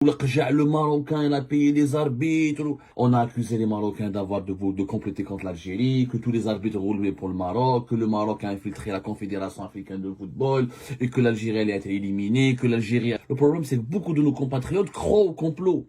Le Marocain, il a payé les arbitres. On a accusé les Marocains de compléter contre l'Algérie, que tous les arbitres roulaient pour le Maroc, que le Maroc a infiltré la Confédération africaine de football, et que l'Algérie elle a été éliminée, que l'Algérie... Le problème, c'est que beaucoup de nos compatriotes croient au complot.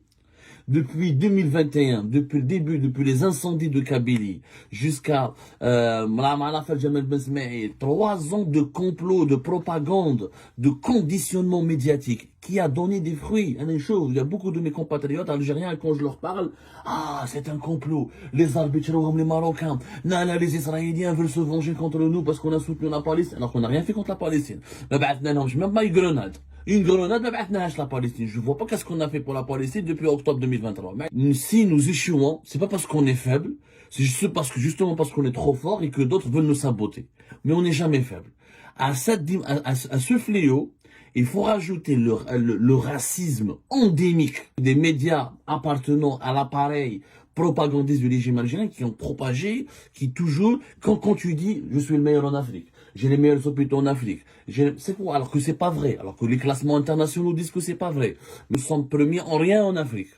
Depuis 2021, depuis le début, depuis les incendies de Kabylie, jusqu'à Jamal Ben Smaïl, 3 ans de complot, de propagande, de conditionnement médiatique qui a donné des fruits. Il y a beaucoup de mes compatriotes algériens, quand je leur parle, ah, c'est un complot. Les arbitres, les Marocains, les Israéliens veulent se venger contre nous parce qu'on a soutenu la Palestine, alors qu'on n'a rien fait contre la Palestine. Même pas une grenade. Une grenade, la Palestine. Je ne vois pas qu'est-ce qu'on a fait pour la Palestine depuis octobre 2023. Mais si nous échouons, c'est pas parce qu'on est faible, c'est juste justement parce qu'on est trop fort et que d'autres veulent nous saboter. Mais on n'est jamais faible. À ce fléau, il faut rajouter le racisme endémique des médias appartenant à l'appareil propagandiste du régime algérien qui ont propagé, qui toujours, quand tu dis, je suis le meilleur en Afrique, j'ai les meilleurs hôpitaux en Afrique, c'est quoi? Alors que c'est pas vrai, alors que les classements internationaux disent que c'est pas vrai. Nous sommes premiers en rien en Afrique.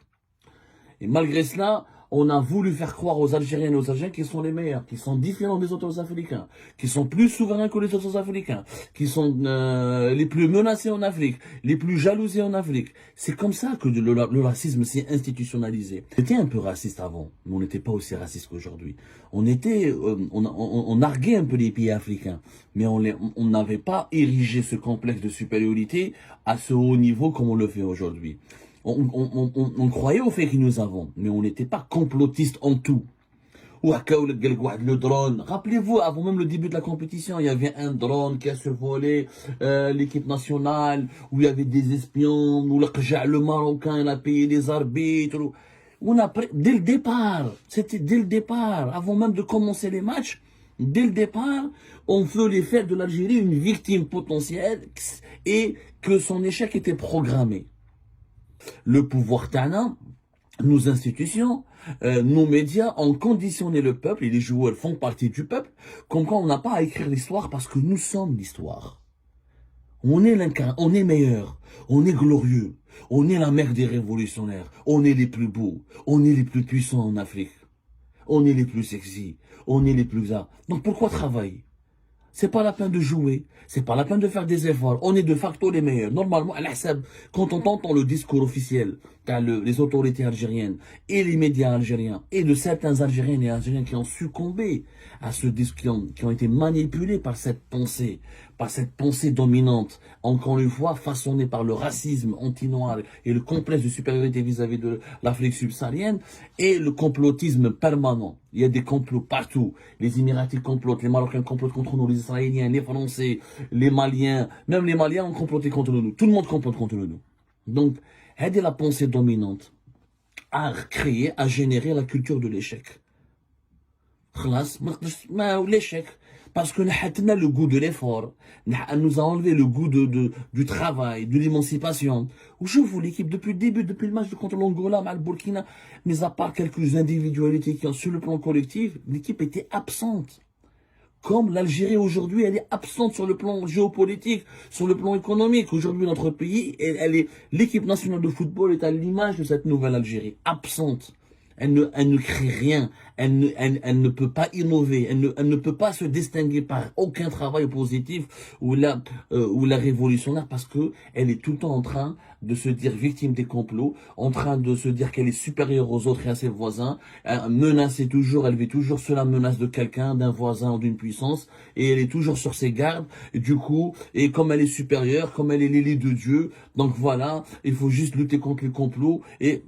Et malgré cela, on a voulu faire croire aux Algériens et aux Algériens qu'ils sont les meilleurs, qu'ils sont différents des autres Africains, qu'ils sont plus souverains que les autres Africains, qu'ils sont les plus menacés en Afrique, les plus jalousés en Afrique. C'est comme ça que le racisme s'est institutionnalisé. On était un peu raciste avant, mais on n'était pas aussi raciste qu'aujourd'hui. On narguait un peu les pays africains, mais on n'avait pas érigé ce complexe de supériorité à ce haut niveau comme on le fait aujourd'hui. On croyait au fait que nous avons, mais on n'était pas complotiste en tout. Le drone. Rappelez-vous, avant même le début de la compétition, il y avait un drone qui a survolé l'équipe nationale, où il y avait des espions, où le Marocain il a payé les arbitres. Dès le départ, c'était dès le départ, avant même de commencer les matchs, dès le départ, on voulait faire de l'Algérie une victime potentielle et que son échec était programmé. Le pouvoir tana, nos institutions, nos médias ont conditionné le peuple et les joueurs font partie du peuple, comme quoi on n'a pas à écrire l'histoire parce que nous sommes l'histoire. On est on est meilleur, on est glorieux, on est la mère des révolutionnaires, on est les plus beaux, on est les plus puissants en Afrique, on est les plus sexy, on est les plus là. Donc pourquoi travailler? C'est pas la peine de jouer, c'est pas la peine de faire des efforts. On est de facto les meilleurs. Normalement, quand on entend le discours officiel, les autorités algériennes et les médias algériens et de certains Algériens et Algériens qui ont succombé à ce discours, qui ont été manipulés par cette pensée dominante, encore une fois façonnée par le racisme anti-noir et le complexe de supériorité vis-à-vis de l'Afrique subsaharienne et le complotisme permanent. Il y a des complots partout. Les Émiratis complotent, les Marocains complotent contre nous, les Israéliens, les Français, les Maliens, même les Maliens ont comploté contre nous. Tout le monde complote contre nous. Donc, aider la pensée dominante à créer, à générer la culture de l'échec. L'échec. Parce que nous avons le goût de l'effort, nous a enlevé le goût du travail, de l'émancipation. Je vous l'équipe depuis le début, depuis le match contre l'Angola, le Burkina, mais à part quelques individualités qui ont sur le plan collectif, l'équipe était absente. Comme l'Algérie aujourd'hui, elle est absente sur le plan géopolitique, sur le plan économique. Aujourd'hui, notre pays, l'équipe nationale de football est à l'image de cette nouvelle Algérie, absente. Elle ne crée rien, elle ne peut pas innover, elle ne peut pas se distinguer par aucun travail positif ou la révolutionnaire parce que elle est tout le temps en train de se dire victime des complots, en train de se dire qu'elle est supérieure aux autres et à ses voisins, menacée toujours, elle vit toujours sous la menace de quelqu'un, d'un voisin ou d'une puissance et elle est toujours sur ses gardes et du coup, et comme elle est supérieure, comme elle est l'élite de Dieu, donc voilà, il faut juste lutter contre les complots et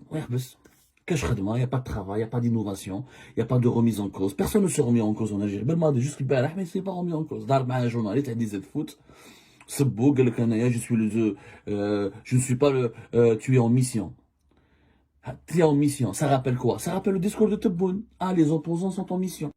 il n'y a pas de travail, il n'y a pas d'innovation, il n'y a pas de remise en cause. Personne ne se remet en cause en Algérie. Juste le mais il ne s'est pas remis en cause. Un journaliste a dit de foot. C'est beau, je ne suis pas tu es en mission. Tu es en mission. Ça rappelle quoi? Ça rappelle le discours de Tebboune. Ah, les opposants sont en mission.